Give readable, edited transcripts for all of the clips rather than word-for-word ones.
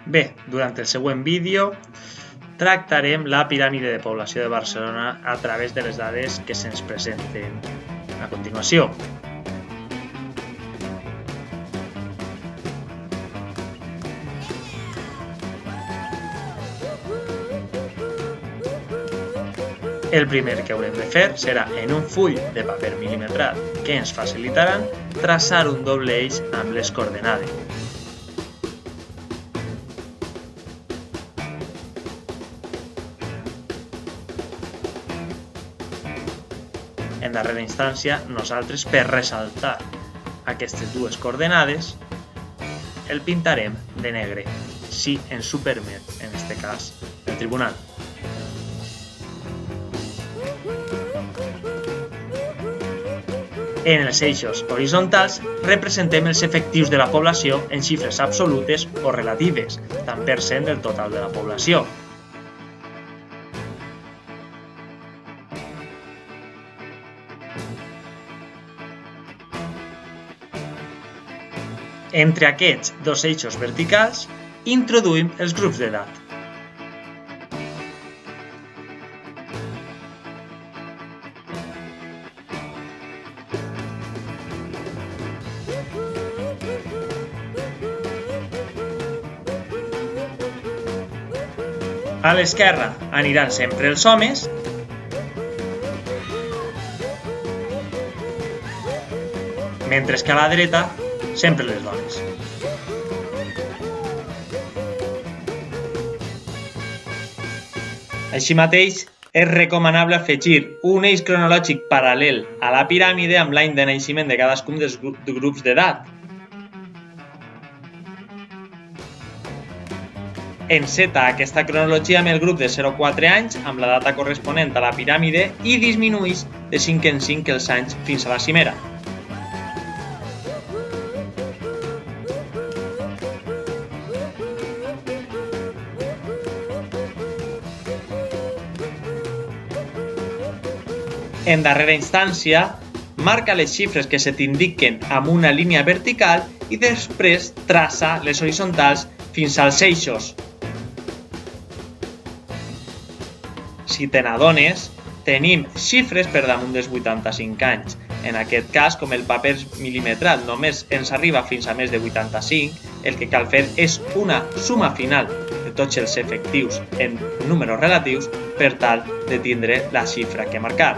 Bé, durant el següent vídeo tractarem la piràmide de població de Barcelona a través de les dades que se'ns presenten a continuació. El primer que haurem de fer serà, en un full de paper mil·limetrat que ens facilitaran, traçar un doble eix amb les coordenades. En darrera instància, nosaltres, per ressaltar aquestes dues coordenades, el pintarem de negre, si ens ho permet, en aquest cas, el tribunal. En els eixos horitzontals representem els efectius de la població en xifres absolutes o relatives, tant per cent del total de la població. Entre aquests dos eixos verticals introduïm els grups d'edat. A l'esquerra aniran sempre els homes, mentre que a la dreta sempre les dones. Així mateix, és recomanable afegir un eix cronològic paral·lel a la piràmide amb l'any de naixement de cadascun dels grups d'edat. Enceta aquesta cronologia amb el grup de 0 a 4 anys amb la data corresponent a la piràmide i disminueix de 5 en 5 els anys fins a la cimera. En darrera instància, marca les xifres que se t'indiquen amb una línia vertical i després traça les horitzontals fins als eixos. Si te n'adones, tenim xifres per damunt dels 85 anys. En aquest cas, com el paper mil·limetrat només ens arriba fins a més de 85, el que cal fer és una suma final de tots els efectius en números relatius per tal de tindre la xifra que marcar.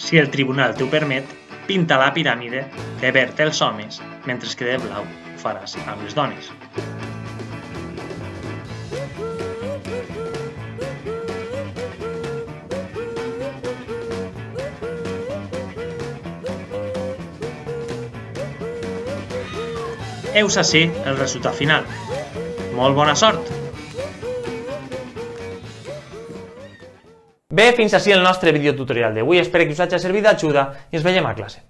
Si el tribunal t'ho permet, pinta la piràmide de verd els homes, mentre que de blau ho faràs amb les dones. Heus ací el resultat final. Molt bona sort! Bé, fins ací el nostre videotutorial d'avui. Espero que us hagi servit d'ajuda i ens veiem a classe.